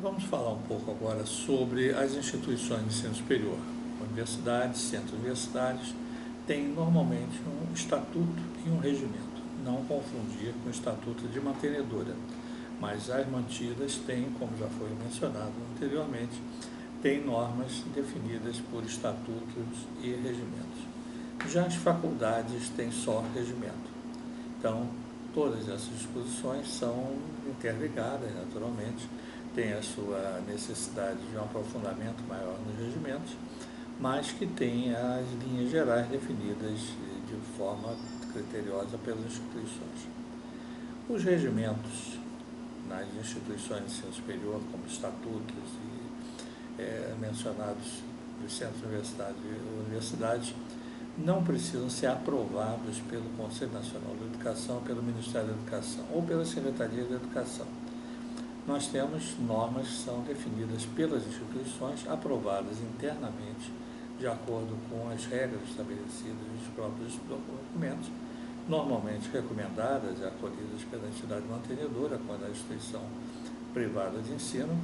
Vamos falar um pouco agora sobre as instituições de ensino superior. Universidades, centros universitários têm normalmente um estatuto e um regimento. Não confundir com o estatuto de mantenedora, mas as mantidas têm, como já foi mencionado anteriormente, têm normas definidas por estatutos e regimentos. Já as faculdades têm só regimento. Então, todas essas disposições são interligadas, naturalmente, tem a sua necessidade de um aprofundamento maior nos regimentos, mas que tem as linhas gerais definidas de forma criteriosa pelas instituições. Os regimentos nas instituições de ensino superior, como estatutos e mencionados dos centros universitários e universidades, não precisam ser aprovados pelo Conselho Nacional de Educação, pelo Ministério da Educação ou pela Secretaria de Educação. Nós temos normas que são definidas pelas instituições, aprovadas internamente, de acordo com as regras estabelecidas nos próprios documentos, normalmente recomendadas e acolhidas pela entidade mantenedora, quando é a instituição privada de ensino,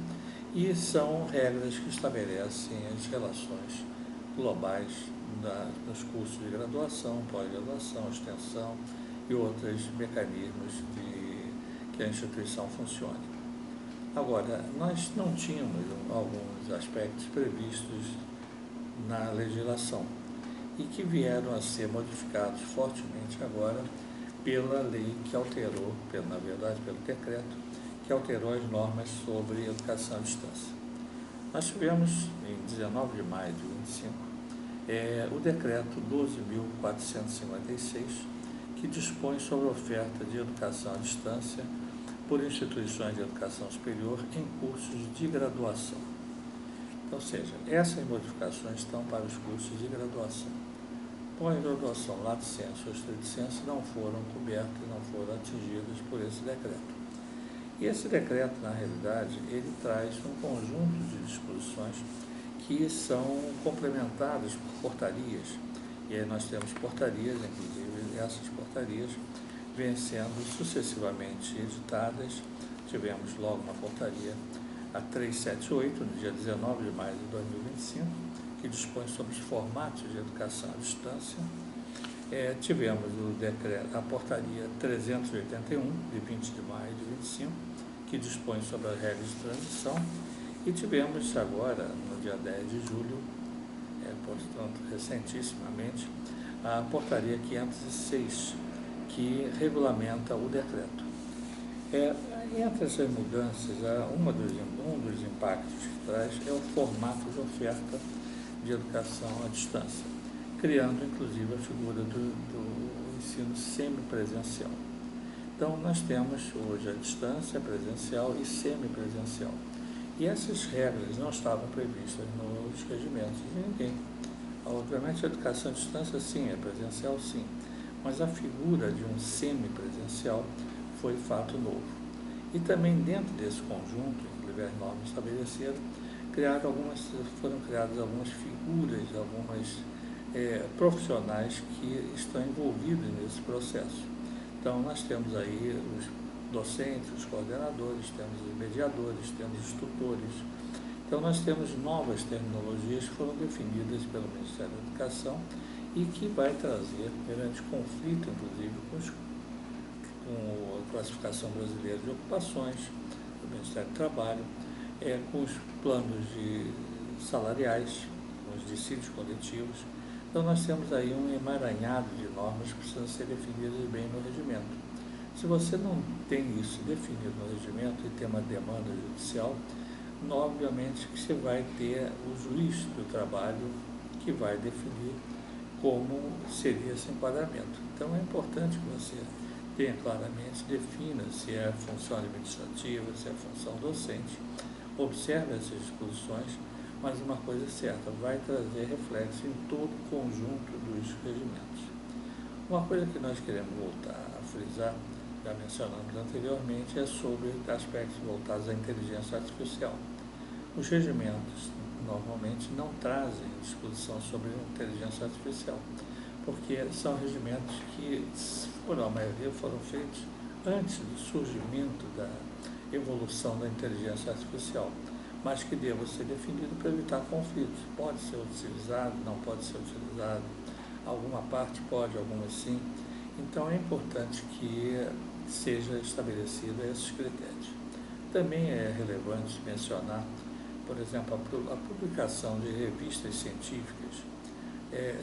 e são regras que estabelecem as relações globais nos cursos de graduação, pós-graduação, extensão e outros mecanismos que a instituição funcione. Agora, nós não tínhamos alguns aspectos previstos na legislação e que vieram a ser modificados fortemente agora pela lei que alterou, na verdade pelo decreto, que alterou as normas sobre educação à distância. Nós tivemos, em 19 de maio de 25, o decreto 12.456, que dispõe sobre a oferta de educação à distância por instituições de educação superior em cursos de graduação. Então, ou seja, essas modificações estão para os cursos de graduação. Pós-graduação, lato sensu ou estrito sensu não foram cobertas, não foram atingidas por esse decreto. E esse decreto, na realidade, ele traz um conjunto de disposições que são complementadas por portarias. E aí nós temos portarias, inclusive essas portarias vêm sendo sucessivamente editadas. Tivemos logo uma portaria, a 378, no dia 19 de maio de 2025, que dispõe sobre os formatos de educação à distância. Tivemos a portaria 381, de 20 de maio de 25, que dispõe sobre as regras de transição. E tivemos agora, no dia 10 de julho, portanto, recentissimamente, a portaria 506, que regulamenta o decreto. Entre essas mudanças, um dos impactos que traz é o formato de oferta de educação à distância, criando inclusive a figura do ensino semipresencial. Então, nós temos hoje a distância presencial e semipresencial. E essas regras não estavam previstas nos regimentos de ninguém. Obviamente, a educação à distância, sim, é presencial, sim, mas a figura de um semipresencial foi fato novo. E também dentro desse conjunto, inclusive as normas estabelecidas, foram criadas algumas figuras, algumas profissionais que estão envolvidos nesse processo. Então, nós temos aí os docentes, os coordenadores, temos os mediadores, temos os tutores. Então, nós temos novas terminologias que foram definidas pelo Ministério da Educação e que vai trazer grande conflito, inclusive, com a classificação brasileira de ocupações, do Ministério do Trabalho, com os planos salariais, com os dissídios coletivos. Então, nós temos aí um emaranhado de normas que precisam ser definidas bem no regimento. Se você não tem isso definido no regimento e tem uma demanda judicial, obviamente que você vai ter o juiz do trabalho que vai definir como seria esse enquadramento. Então, é importante que você tenha claramente, defina se é função administrativa, se é função docente, observe essas disposições, mas uma coisa é certa, vai trazer reflexo em todo o conjunto dos regimentos. Uma coisa que nós queremos voltar a frisar, já mencionamos anteriormente, é sobre aspectos voltados à inteligência artificial. Os regimentos normalmente não trazem disposição sobre inteligência artificial, porque são regimentos que, a maioria, foram feitos antes do surgimento da evolução da inteligência artificial, mas que deva ser definido para evitar conflitos. Pode ser utilizado, não pode ser utilizado, alguma parte pode, algumas sim. Então é importante que seja estabelecida esses critérios. Também é relevante mencionar, por exemplo, a publicação de revistas científicas,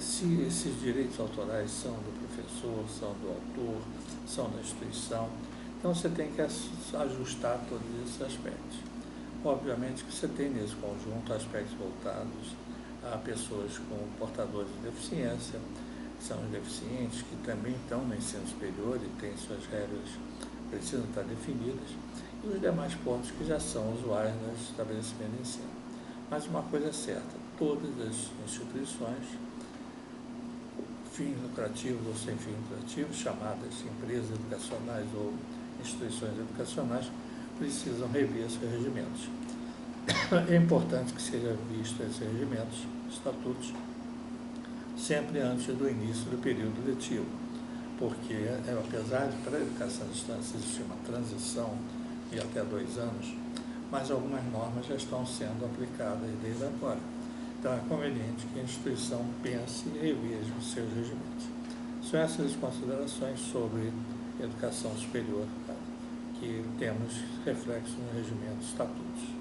se esses direitos autorais são do professor, são do autor, são da instituição. Então você tem que ajustar todos esses aspectos. Obviamente que você tem nesse conjunto aspectos voltados a pessoas com portadores de deficiência, que são os deficientes, que também estão no ensino superior e têm suas regras, precisam estar definidas, e os demais pontos que já são usuais nos estabelecimentos de ensino. Mas uma coisa é certa, todas as instituições, fins lucrativos ou sem fins lucrativos, chamadas empresas educacionais ou instituições educacionais, precisam rever seus regimentos. É importante que sejam vistos esses regimentos, estatutos, sempre antes do início do período letivo, porque, apesar de para a educação à distância existir uma transição de até 2 anos, mas algumas normas já estão sendo aplicadas desde agora. Então, é conveniente que a instituição pense e reveja os seus regimentos. São essas as considerações sobre educação superior, que temos reflexos no regimento, estatutos.